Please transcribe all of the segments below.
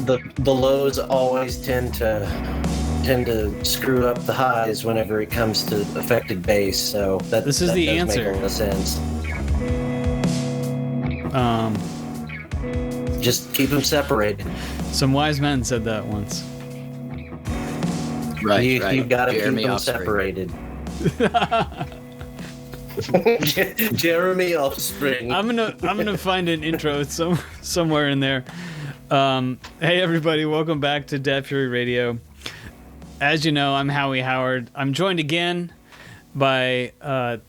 the lows always tend to screw up the highs whenever it comes to affected bass. So this is the answer. Make a lot of sense. Just keep them separated. Some wise men said that once. Right. You've got to keep them separated. Jeremy Offspring. I'm gonna find an intro somewhere in there. Hey everybody, welcome back to Dat Fury Radio. As you know, I'm Howie Howard. I'm joined again by a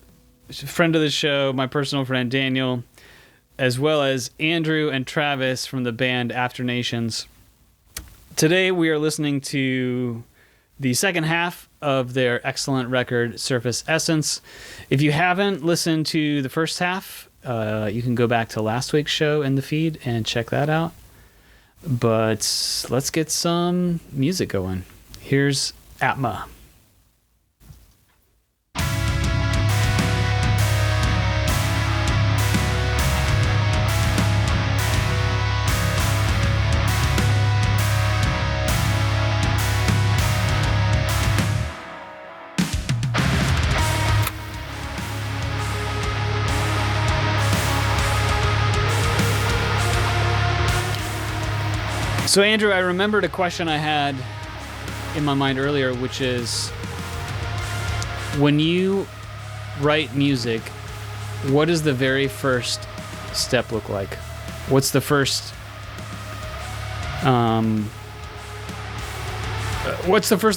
friend of the show, my personal friend Daniel, as well as Andrew and Travis from the band After Nations. Today we are listening to the second half of their excellent record, Surface Essence. If you haven't listened to the first half, you can go back to last week's show in the feed and check that out. But let's get some music going. Here's Atma. So Andrew, I remembered a question I had in my mind earlier, which is, when you write music, what does the very first step look like? What's the first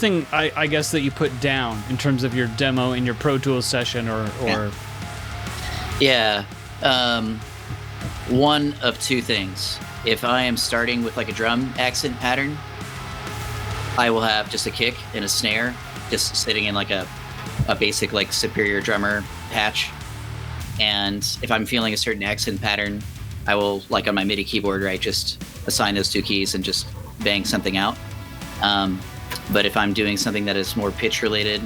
thing I guess that you put down in terms of your demo in your Pro Tools session or Yeah. One of two things. If I am starting with like a drum accent pattern, I will have just a kick and a snare just sitting in like a basic like Superior Drummer patch. And if I'm feeling a certain accent pattern, I will, like on my MIDI keyboard, right, just assign those two keys and just bang something out. But if I'm doing something that is more pitch related,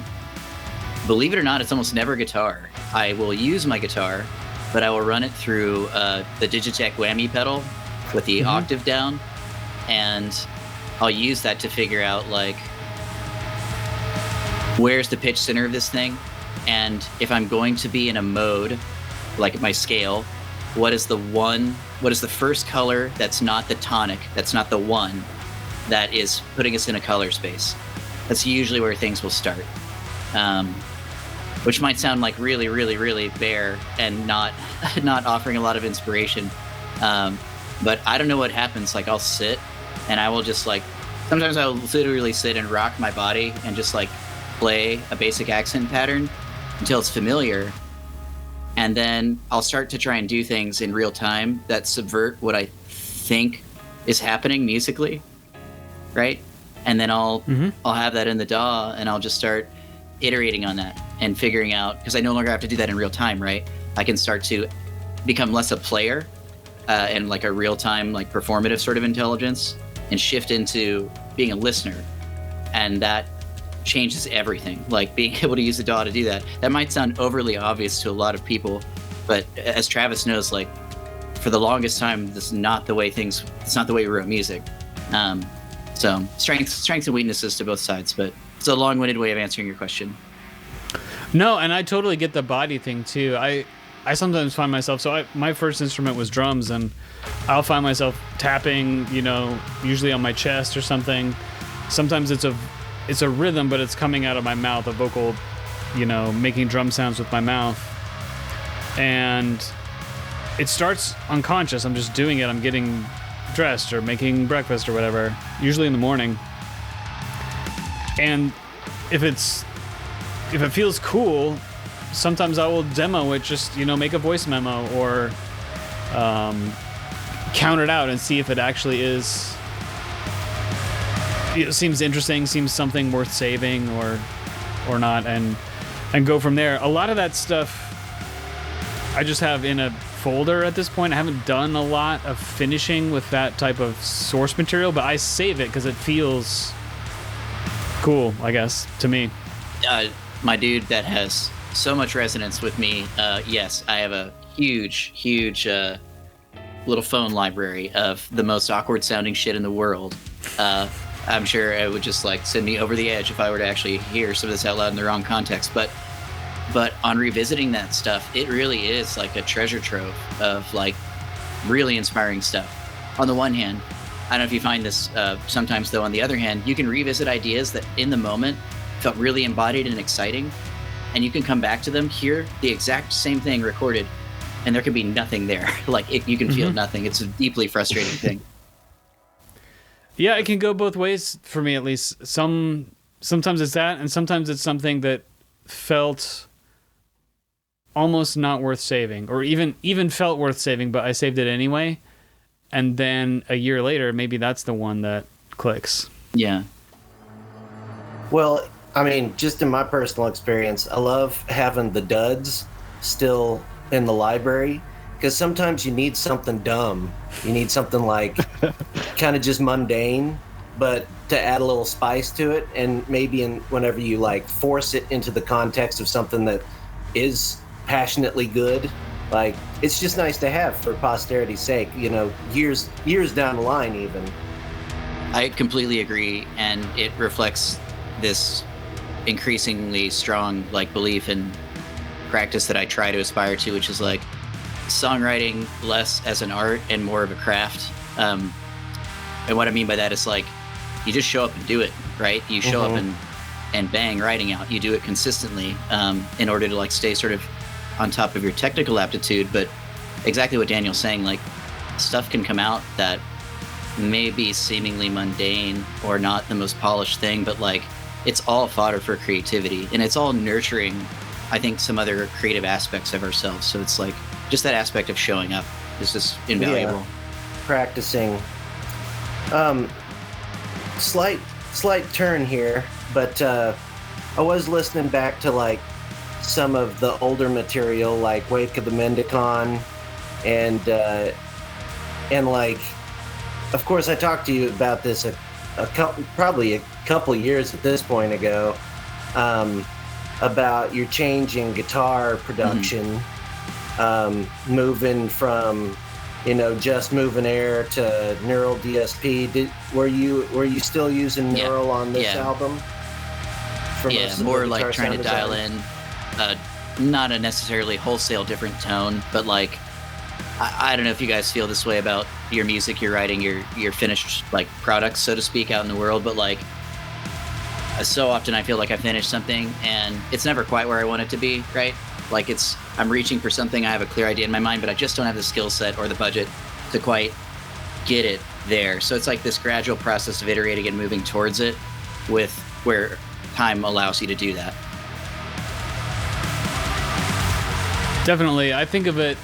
believe it or not, it's almost never guitar. I will use my guitar, but I will run it through the Digitech whammy pedal with the octave down, and I'll use that to figure out like where's the pitch center of this thing, and if I'm going to be in a mode like my scale, what is the first color that's not the tonic, that's not the one that is putting us in a color space. That's usually where things will start, which might sound like really, really, really bare and not offering a lot of inspiration. But I don't know what happens. Like, I'll sit and I will just like, sometimes I'll literally sit and rock my body and just like play a basic accent pattern until it's familiar. And then I'll start to try and do things in real time that subvert what I think is happening musically. Right. And then I'll have that in the DAW and I'll just start iterating on that and figuring out, because I no longer have to do that in real time. Right. I can start to become less a player and like a real-time, like performative sort of intelligence, and shift into being a listener. And that changes everything. Like being able to use the DAW to do that. That might sound overly obvious to a lot of people, but as Travis knows, like for the longest time, it's not the way we wrote music. So strengths and weaknesses to both sides, but it's a long-winded way of answering your question. No, and I totally get the body thing too. I sometimes find myself, my first instrument was drums, and I'll find myself tapping, usually on my chest or something. Sometimes it's a rhythm, but it's coming out of my mouth, a vocal, making drum sounds with my mouth. And it starts unconscious. I'm just doing it. I'm getting dressed or making breakfast or whatever, usually in the morning. And if it feels cool, sometimes I will demo it, just, make a voice memo or count it out and see if it actually is, seems interesting, seems something worth saving or not, and go from there. A lot of that stuff I just have in a folder at this point. I haven't done a lot of finishing with that type of source material, but I save it because it feels cool, I guess, to me. My dude, that has so much resonance with me. Yes, I have a huge little phone library of the most awkward sounding shit in the world. I'm sure it would just like send me over the edge if I were to actually hear some of this out loud in the wrong context. But on revisiting that stuff, it really is like a treasure trove of like really inspiring stuff. On the one hand, I don't know if you find this sometimes, though, on the other hand, you can revisit ideas that in the moment felt really embodied and exciting, and you can come back to them, hear the exact same thing recorded, and there can be nothing there. Like, you can feel nothing. It's a deeply frustrating thing. Yeah, it can go both ways for me, at least. Sometimes it's that, and sometimes it's something that felt almost not worth saving, or even felt worth saving, but I saved it anyway. And then a year later, maybe that's the one that clicks. Yeah. Well, I mean, just in my personal experience, I love having the duds still in the library, because sometimes you need something dumb. You need something like kind of just mundane, but to add a little spice to it, and maybe whenever you like force it into the context of something that is passionately good, like it's just nice to have for posterity's sake, you know, years down the line even. I completely agree, and it reflects this increasingly strong like belief and practice that I try to aspire to, which is like songwriting less as an art and more of a craft. And what I mean by that is like you just show up and do it, right? You show up and bang writing out. You do it consistently in order to like stay sort of on top of your technical aptitude. But exactly what Daniel's saying, like stuff can come out that may be seemingly mundane or not the most polished thing, but like it's all fodder for creativity, and it's all nurturing, I think, some other creative aspects of ourselves. So it's like just that aspect of showing up is just invaluable. Yeah. Practicing. Slight turn here, but I was listening back to like some of the older material, like Wake of the Mendicon, and like, of course, I talked to you about this probably a couple years at this point ago, about your change in guitar production, moving from, you know, just moving air to neural DSP. Were you still using neural on this album? Yeah, more like trying to dial in, not a necessarily wholesale different tone, but like, I don't know if you guys feel this way about your music you're writing, your finished like products, so to speak, out in the world, but like so often I feel like I finish something and it's never quite where I want it to be, right? Like I'm reaching for something, I have a clear idea in my mind, but I just don't have the skill set or the budget to quite get it there. So it's like this gradual process of iterating and moving towards it, with where time allows you to do that. Definitely. I think of it,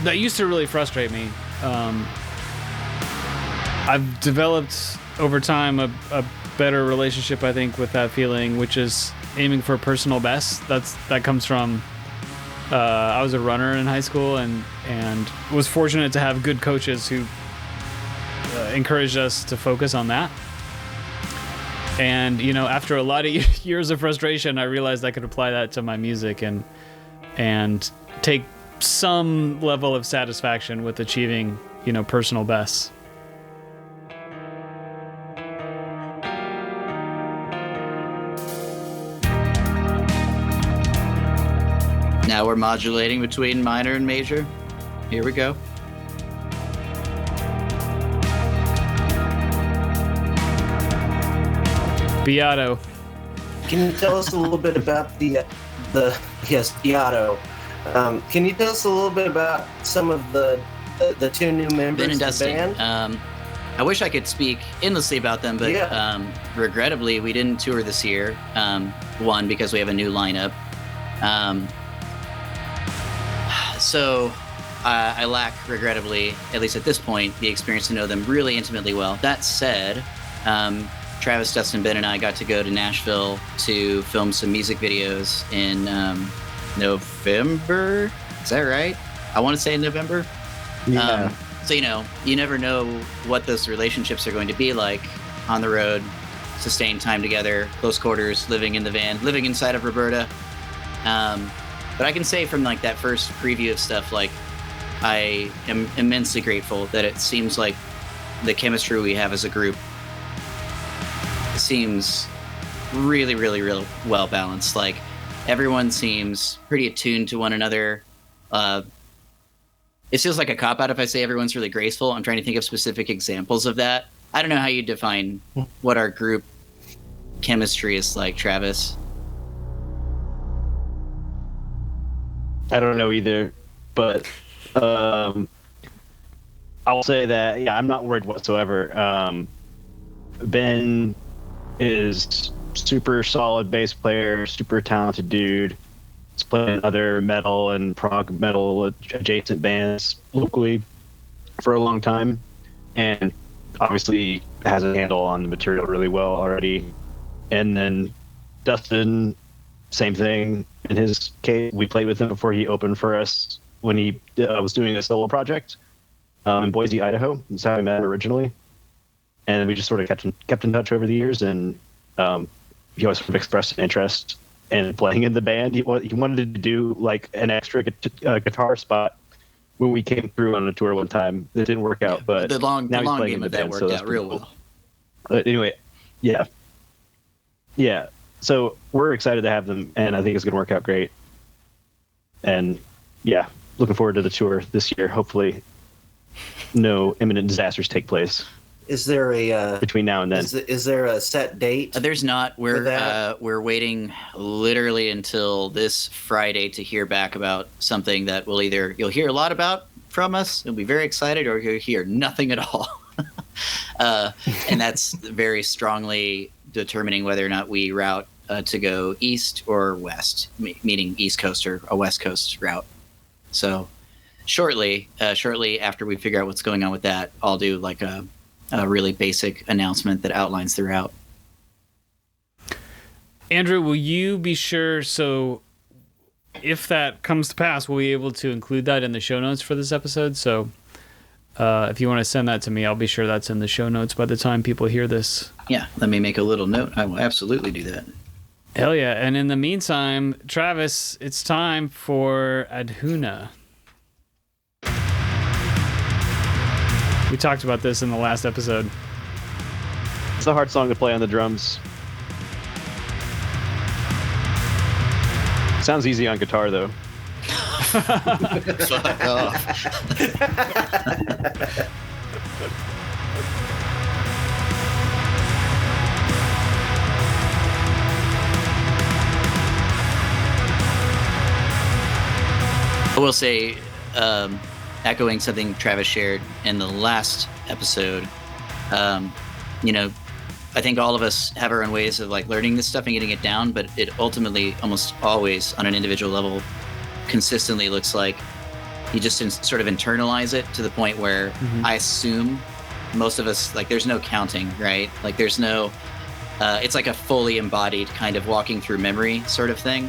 that used to really frustrate me. I've developed over time a better relationship, I think, with that feeling, which is aiming for personal best. That comes from I was a runner in high school and was fortunate to have good coaches who encouraged us to focus on that. And, you know, after a lot of years of frustration, I realized I could apply that to my music and take some level of satisfaction with achieving, you know, personal bests. Now we're modulating between minor and major. Here we go. Beato. Can you tell us a little bit about the Beato? Can you tell us a little bit about some of the two new members of the band? I wish I could speak endlessly about them, but regrettably, we didn't tour this year. One, because we have a new lineup. So I lack, regrettably, at least at this point, the experience to know them really intimately well. That said, Travis, Dustin, Ben, and I got to go to Nashville to film some music videos in November. Is that right? I want to say in November. Yeah. So, you know, you never know what those relationships are going to be like on the road, sustained time together, close quarters, living in the van, living inside of Roberta. But I can say from like that first preview of stuff, like I am immensely grateful that it seems like the chemistry we have as a group seems really, really, really well balanced. Like, everyone seems pretty attuned to one another. It feels like a cop-out if I say everyone's really graceful. I'm trying to think of specific examples of that. I don't know how you define what our group chemistry is like, Travis. I don't know either, but I'll say that, yeah, I'm not worried whatsoever. Ben is super solid bass player, super talented dude. He's played in other metal and prog metal adjacent bands locally for a long time, and obviously has a handle on the material really well already. And then Dustin, same thing. In his case, we played with him before he opened for us when he was doing a solo project in Boise, Idaho. That's how I met him originally. And we just sort of kept in touch over the years, and he always sort of expressed an interest in playing in the band. He wanted to do like an extra guitar spot when we came through on a tour one time. It didn't work out, but the long game of that band, worked out real well. But anyway, yeah. So we're excited to have them, and I think it's going to work out great. And yeah, looking forward to the tour this year. Hopefully, no imminent disasters take place. Is there a between now and then? Is there a set date? There's not. We're waiting literally until this Friday to hear back about something that you'll hear a lot about from us. You'll be very excited, or you'll hear nothing at all. And that's very strongly determining whether or not we route to go east or west, meaning East Coast or a West Coast route. So shortly after we figure out what's going on with that, I'll do like a really basic announcement that outlines the route. Andrew, will you be sure, so if that comes to pass, we'll be able to include that in the show notes for this episode? So if you want to send that to me, I'll be sure that's in the show notes by the time people hear this. Yeah, let me make a little note. I will absolutely do that. Hell yeah. And in the meantime, Travis, it's time for Adhuna. We talked about this in the last episode. It's a hard song to play on the drums. Sounds easy on guitar, though. Fuck off. I will say, echoing something Travis shared in the last episode, I think all of us have our own ways of like learning this stuff and getting it down, but it ultimately almost always on an individual level consistently looks like you just sort of internalize it to the point where I assume most of us, like, there's no counting, right? Like there's no, it's like a fully embodied kind of walking through memory sort of thing,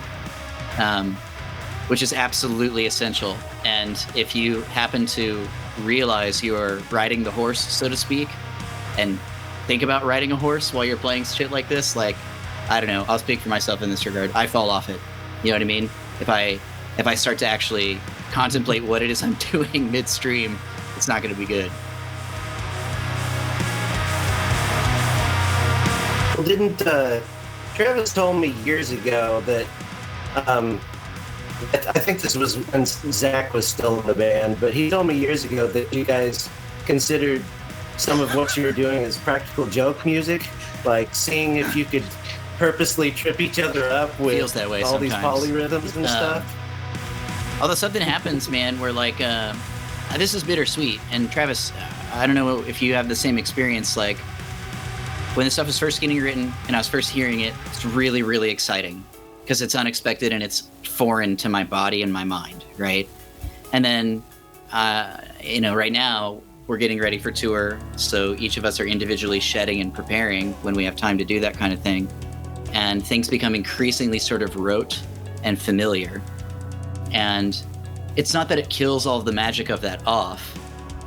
which is absolutely essential. And if you happen to realize you're riding the horse, so to speak, and think about riding a horse while you're playing shit like this, like, I don't know, I'll speak for myself in this regard. I fall off it. You know what I mean? If I start to actually contemplate what it is I'm doing midstream, it's not going to be good. Well, didn't Travis told me years ago that I think this was when Zach was still in the band, but he told me years ago that you guys considered some of what you were doing as practical joke music, like seeing if you could purposely trip each other up with Feels that way all sometimes. these polyrhythms and stuff. Although something happens, man, where like, this is bittersweet. And Travis, I don't know if you have the same experience, like when the stuff was first getting written and I was first hearing it, it's really, really exciting because it's unexpected and it's foreign to my body and my mind, right? And then, right now we're getting ready for tour. So each of us are individually shedding and preparing when we have time to do that kind of thing. And things become increasingly sort of rote and familiar. And it's not that it kills all of the magic of that off,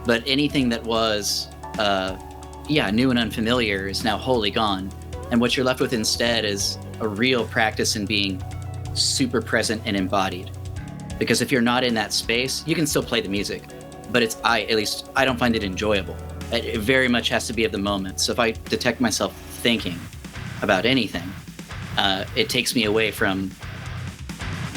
but anything that was, new and unfamiliar is now wholly gone. And what you're left with instead is a real practice in being super present and embodied. because if you're not in that space, you can still play the music, but at least I don't find it enjoyable. It very much has to be of the moment. So if I detect myself thinking about anything, it takes me away from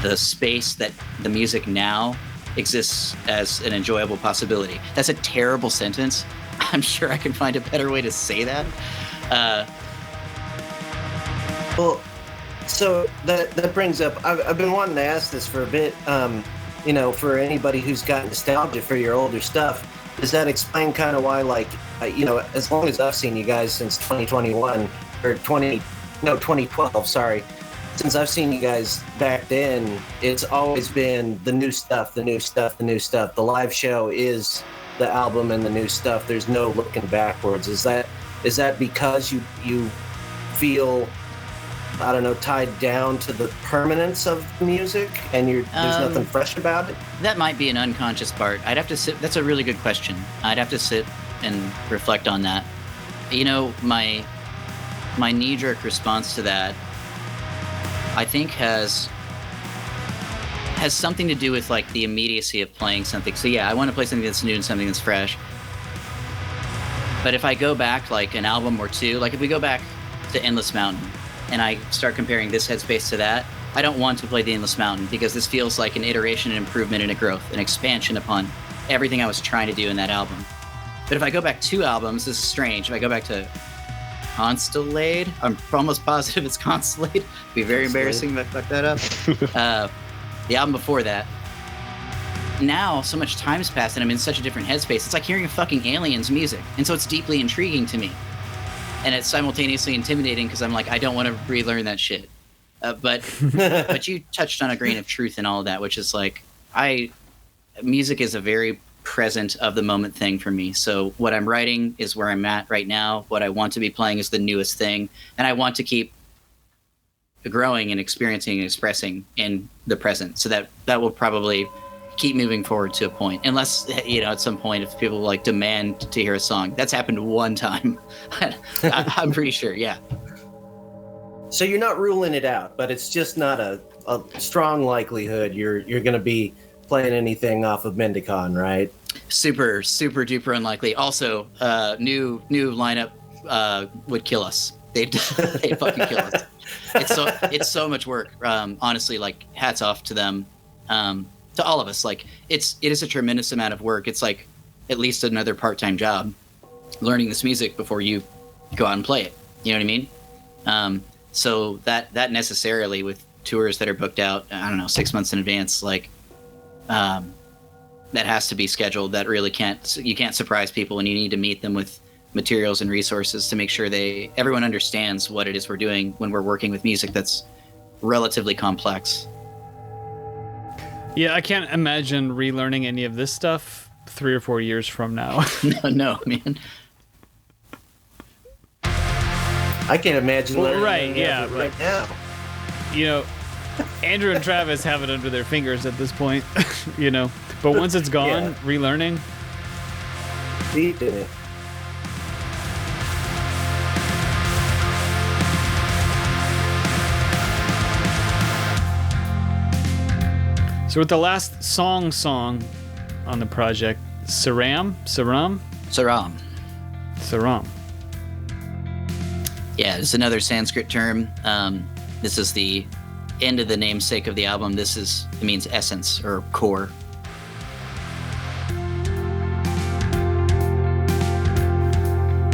the space that the music now exists as an enjoyable possibility. That's a terrible sentence. I'm sure I can find a better way to say that. Well, so that brings up, I've been wanting to ask this for a bit, for anybody who's got nostalgia for your older stuff, does that explain kind of why, like, as long as I've seen you guys since 2021, or 2012, sorry, since I've seen you guys back then, it's always been the new stuff. The live show is the album and the new stuff. There's no looking backwards. Is that because you feel, I don't know, tied down to the permanence of the music and there's nothing fresh about it? That might be an unconscious part. I'd have to sit. That's a really good question. I'd have to sit and reflect on that. My knee-jerk response to that, I think, has something to do with like the immediacy of playing something. So yeah, I want to play something that's new and something that's fresh. But if I go back like an album or two, like if we go back to Endless Mountain and I start comparing this headspace to that, I don't want to play the Endless Mountain because this feels like an iteration, an improvement, and a growth, an expansion upon everything I was trying to do in that album. But if I go back 2 albums, this is strange. If I go back to Constellate, I'm almost positive it's Constellate. It'd be very embarrassing if I fuck that up. The album before that. Now, so much time's passed and I'm in such a different headspace. It's like hearing fucking Aliens music. And so it's deeply intriguing to me. And it's simultaneously intimidating because I'm like, I don't want to relearn that shit. But you touched on a grain of truth in all of that, which is like, music is a very present of the moment thing for me. So what I'm writing is where I'm at right now. What I want to be playing is the newest thing. And I want to keep growing and experiencing and expressing in the present. So that will probably keep moving forward to a point. Unless, at some point, if people like demand to hear a song. That's happened one time. I'm pretty sure, yeah. So you're not ruling it out, but it's just not a strong likelihood you're going to be playing anything off of Mendicon, right? Super, super duper unlikely. Also, new lineup would kill us. They'd fucking kill us. It's so much work. Honestly, like hats off to them, to all of us. Like it is a tremendous amount of work. It's like at least another part-time job, learning this music before you go out and play it. You know what I mean? So that necessarily with tours that are booked out, I don't know, 6 months in advance, like that has to be scheduled. That really you can't surprise people, and you need to meet them with materials and resources to make sure everyone understands what it is we're doing when we're working with music that's relatively complex. Yeah, I can't imagine relearning any of this stuff 3 or 4 years from now. No, man. I can't imagine learning right now. Andrew and Travis have it under their fingers at this point, But once it's gone, relearning. Deep in it. So with the last song on the project, Saram. Yeah, it's another Sanskrit term. This is the end of the namesake of the album. It means essence or core.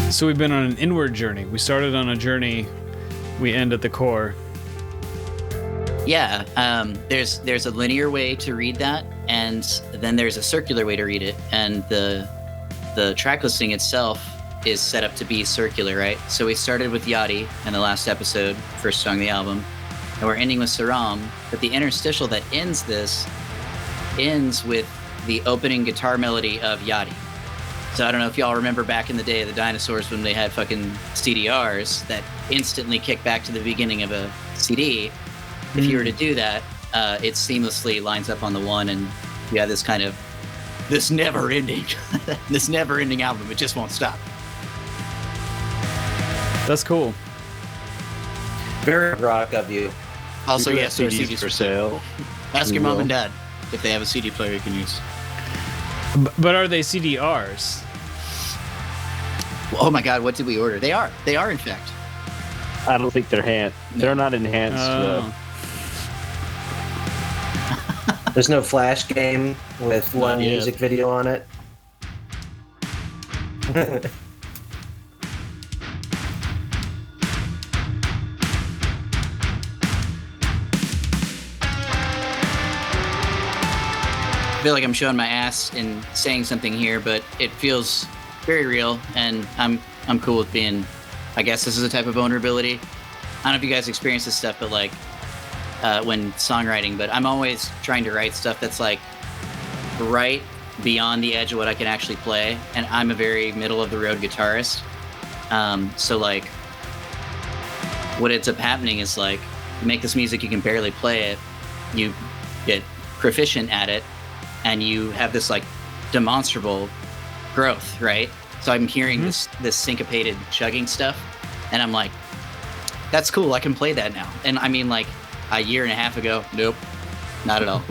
So we've been on an inward journey. We started on a journey, we end at the core. Yeah, there's a linear way to read that, and then there's a circular way to read it. And the track listing itself is set up to be circular, right? So we started with Yadi in the last episode, first song of the album, and we're ending with Saram, but the interstitial that ends this ends with the opening guitar melody of Yadi. So I don't know if y'all remember back in the day of the dinosaurs when they had fucking CDRs that instantly kick back to the beginning of a CD. If you were to do that, it seamlessly lines up on the one, and you have this kind of this never-ending album. It just won't stop. That's cool. Very rock of you. Also, yes, CDs for sale. Ask your mom and dad. if they have a CD player you can use. But are they CDRs? Oh my God, what did we order? They are in fact. I don't think they're not enhanced. There's no Flash game with one yet. music video on it. I feel like I'm showing my ass in saying something here, but it feels very real, and I'm cool with being. I guess this is a type of vulnerability. I don't know if you guys experience this stuff, but like when songwriting, but I'm always trying to write stuff that's like right beyond the edge of what I can actually play, and I'm a very middle of the road guitarist. So like, what ends up happening is like, you make this music, you can barely play it, you get proficient at it, and you have this like demonstrable growth, right? So I'm hearing this syncopated chugging stuff, and I'm like, that's cool, I can play that now. And I mean, like a year and a half ago, nope, not at all.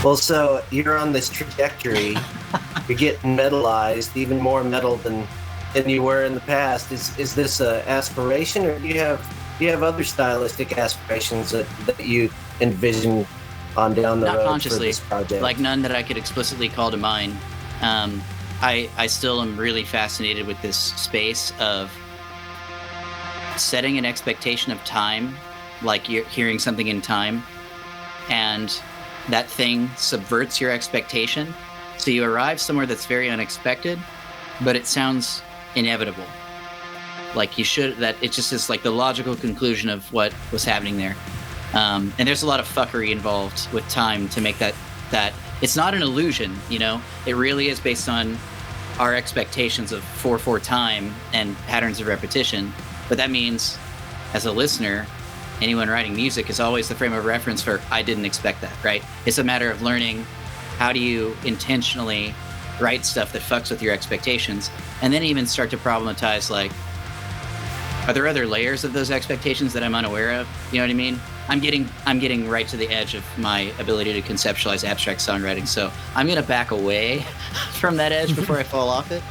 Well, so you're on this trajectory. You're getting metalized, even more metal than you were in the past. Is this an aspiration, or do you have other stylistic aspirations that you envision on down the Not road consciously, for this project? like none that I could explicitly call to mind. I still am really fascinated with this space of setting an expectation of time, like you're hearing something in time, and that thing subverts your expectation. So you arrive somewhere that's very unexpected, but it sounds inevitable. Like you should, that it just is like the logical conclusion of what was happening there. And there's a lot of fuckery involved with time to make that it's not an illusion, you know? It really is based on our expectations of 4/4 time and patterns of repetition. But that means, as a listener, anyone writing music is always the frame of reference for, I didn't expect that, right? It's a matter of learning how do you intentionally write stuff that fucks with your expectations, and then even start to problematize, like, are there other layers of those expectations that I'm unaware of? You know what I mean? I'm getting right to the edge of my ability to conceptualize abstract songwriting, so I'm gonna back away from that edge before I fall off it.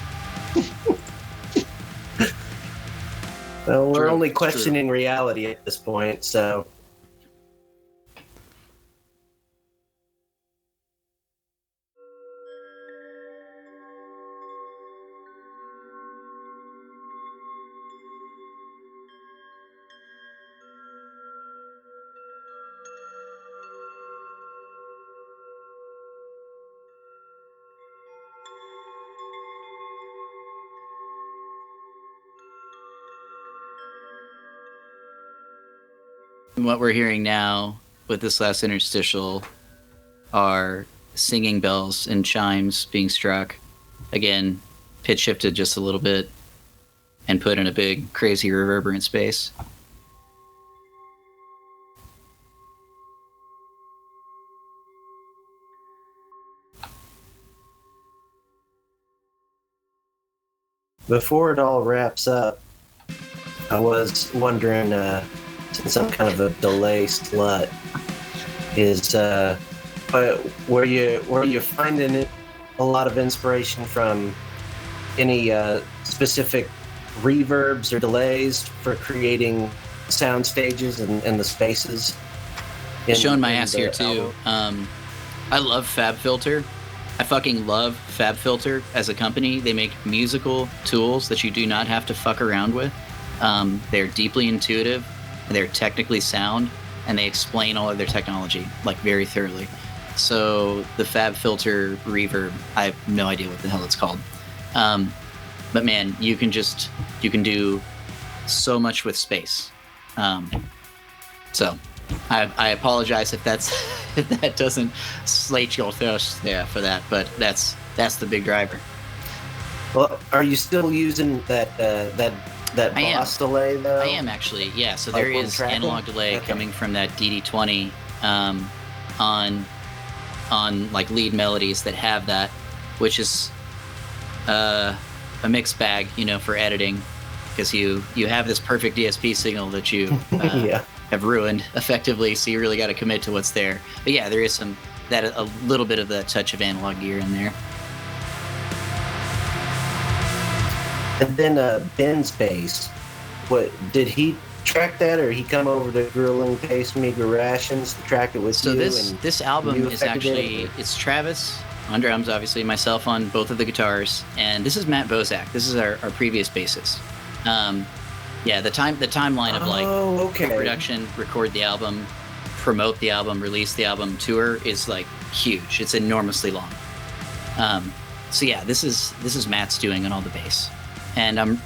Well, we're True, only it's questioning reality at this point, so. What we're hearing now with this last interstitial are singing bells and chimes being struck. Again, pitch shifted just a little bit and put in a big, crazy reverberant space. Before it all wraps up, I was wondering, since I'm kind of a delay slut, is were you finding it a lot of inspiration from any specific reverbs or delays for creating sound stages and the spaces? Showing my ass here too. I love FabFilter. I fucking love FabFilter as a company. They make musical tools that you do not have to fuck around with. They're deeply intuitive, they're technically sound, and they explain all of their technology like very thoroughly. So the FabFilter reverb, I have no idea what the hell it's called. But man, you can do so much with space. So I apologize if that doesn't slate your thirst there for that, but that's the big driver. Well, are you still using that Boss delay though? I am actually, yeah. So Like there when is tracking? analog delay Okay. coming from that DD20 on like lead melodies that have that, which is a mixed bag, you know, for editing. because you have this perfect DSP signal that you Yeah. have ruined effectively. So you really got to commit to what's there. But yeah, there is a little bit of that touch of analog gear in there. And then Ben's bass. What did he track that, or he come over to Grilling Pace Meager Rations to track it with So you? this album is actually it's Travis on drums, obviously myself on both of the guitars, and this is Matt Bozak. This is our previous bassist. Yeah, the timeline of like pre-production, record the album, promote the album, release the album, tour is like huge. It's enormously long. So yeah, this is Matt's doing on all the bass, and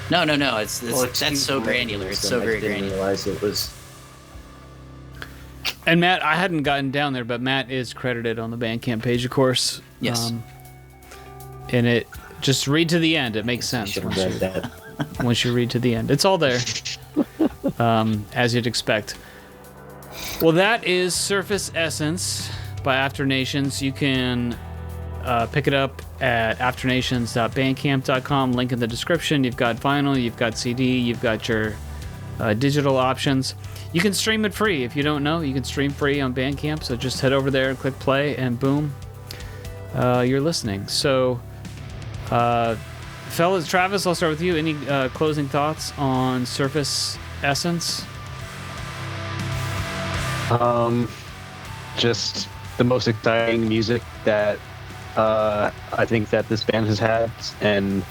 no, that's so granular. It's so very granular. I didn't realize it was. And Matt, I hadn't gotten down there, but Matt is credited on the Bandcamp page, of course. Yes. And it just read to the end. It makes sense once you read to the end. It's all there, as you'd expect. Well, that is Surface Essence by After Nations. You can pick it up at afternations.bandcamp.com. Link in the description. You've got vinyl, you've got CD, you've got your digital options. You can stream it free. If you don't know, you can stream free on Bandcamp. So just head over there and click play, and boom, you're listening. So, fellas, Travis, I'll start with you. Any closing thoughts on Surface Essence? Just the most exciting music that I think that this band has had, and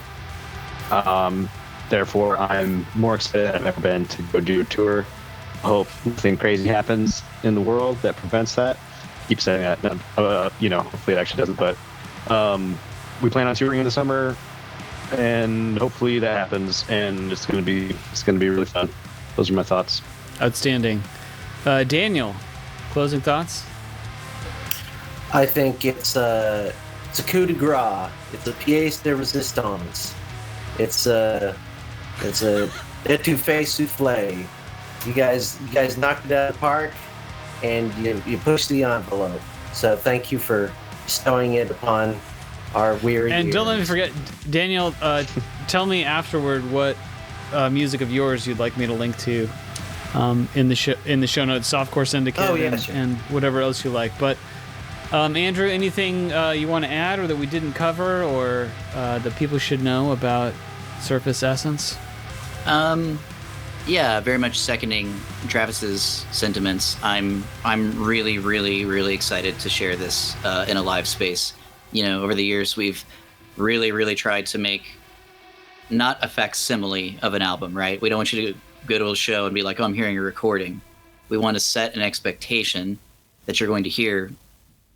therefore I'm more excited than I've ever been to go do a tour. I hope nothing crazy happens in the world that prevents that. Keep saying that, hopefully it actually doesn't, but we plan on touring in the summer, and hopefully that happens, and it's gonna be really fun. Those are my thoughts. Outstanding. Daniel, closing thoughts? I think it's a coup de grace. It's a pièce de résistance. It's a étouffée soufflé. You guys knocked it out of the park, and you pushed the envelope. So thank you for bestowing it upon our weary And ears. don't let me forget, Daniel, tell me afterward what music of yours you'd like me to link to in the show notes, Softcore Syndicate, sure. and whatever else you like. But Andrew, anything you want to add, or that we didn't cover, or that people should know about Surface Essence? Yeah, very much seconding Travis's sentiments. I'm really, really, really excited to share this in a live space. Over the years, we've really, really tried to make not a facsimile of an album, right? We don't want you to go to a show and be like, oh, I'm hearing a recording. We want to set an expectation that you're going to hear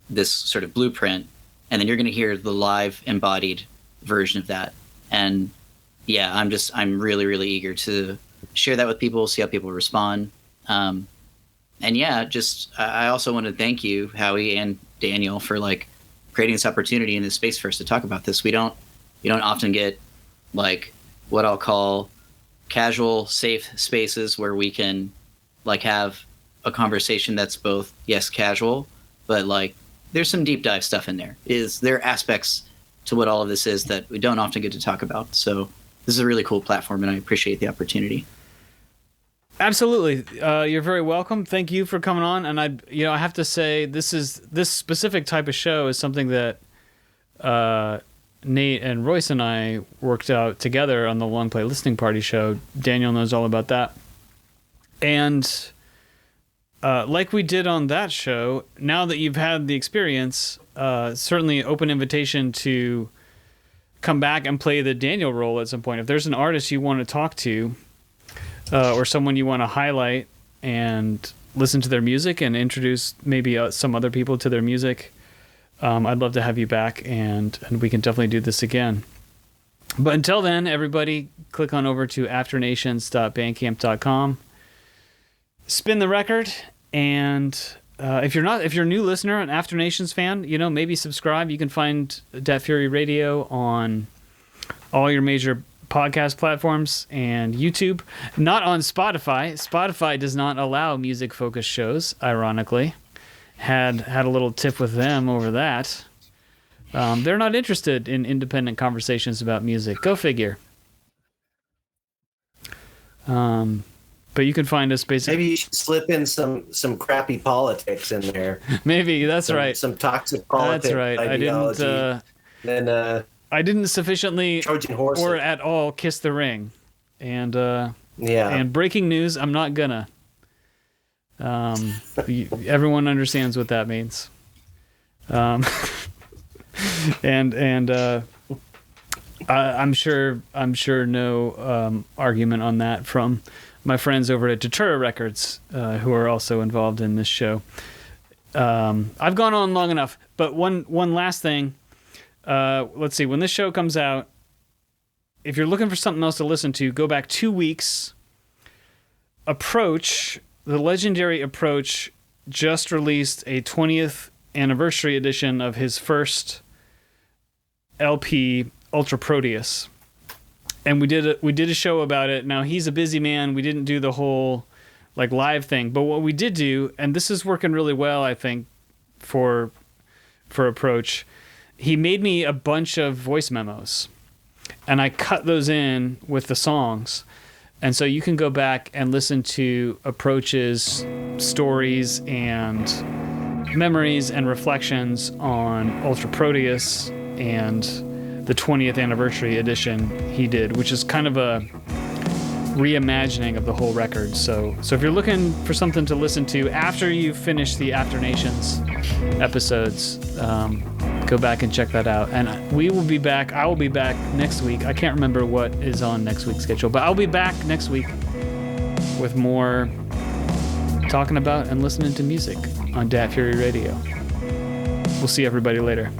this sort of blueprint, and then you're going to hear the live embodied version of that. And yeah, I'm really, really eager to share that with people, see how people respond. And yeah, I also want to thank you, Howie and Daniel, for like creating this opportunity in this space for us to talk about this. We don't often get like what I'll call casual, safe spaces where we can like have a conversation that's both, yes, casual, but like there's some deep dive stuff in there. There are aspects to what all of this is that we don't often get to talk about. So this is a really cool platform, and I appreciate the opportunity. Absolutely. You're very welcome. Thank you for coming on. And I have to say, this specific type of show is something that Nate and Royce and I worked out together on the Long Play Listening Party show. Daniel knows all about that. And like we did on that show, now that you've had the experience, certainly open invitation to come back and play the Daniel role at some point. If there's an artist you want to talk to, or someone you want to highlight and listen to their music and introduce maybe some other people to their music, I'd love to have you back, and we can definitely do this again. But until then, everybody, click on over to afternations.bandcamp.com, spin the record, and if you're a new listener, an After Nations fan, maybe subscribe. You can find Dat Fury Radio on all your major podcast platforms and YouTube. Not on Spotify. Spotify does not allow music-focused shows, ironically. Had a little tip with them over that. They're not interested in independent conversations about music. Go figure. But you can find us basically. Maybe you should slip in some crappy politics in there. Maybe that's right. Some toxic politics. That's right. Ideology. I didn't sufficiently Trojan horse or at all kiss the ring, and yeah. And breaking news, I'm not gonna. Everyone understands what that means. I'm sure no argument on that from my friends over at Datura Records, who are also involved in this show. I've gone on long enough, but one last thing. Let's see, when this show comes out, if you're looking for something else to listen to, go back 2 weeks. Approach, the legendary Approach, just released a 20th anniversary edition of his first LP, Ultra Proteus, and we did a show about it. Now, he's a busy man. We didn't do the whole like live thing, but what we did do, and this is working really well, I think, for Approach, he made me a bunch of voice memos, and I cut those in with the songs. And so you can go back and listen to Approach's stories and memories and reflections on Ultra Proteus and the 20th anniversary edition he did, which is kind of a reimagining of the whole record. So if you're looking for something to listen to after you've finished the After Nations episodes, go back and check that out. And we will be back. I will be back next week. I can't remember what is on next week's schedule, but I'll be back next week with more talking about and listening to music on Dat Fury Radio. We'll see everybody later.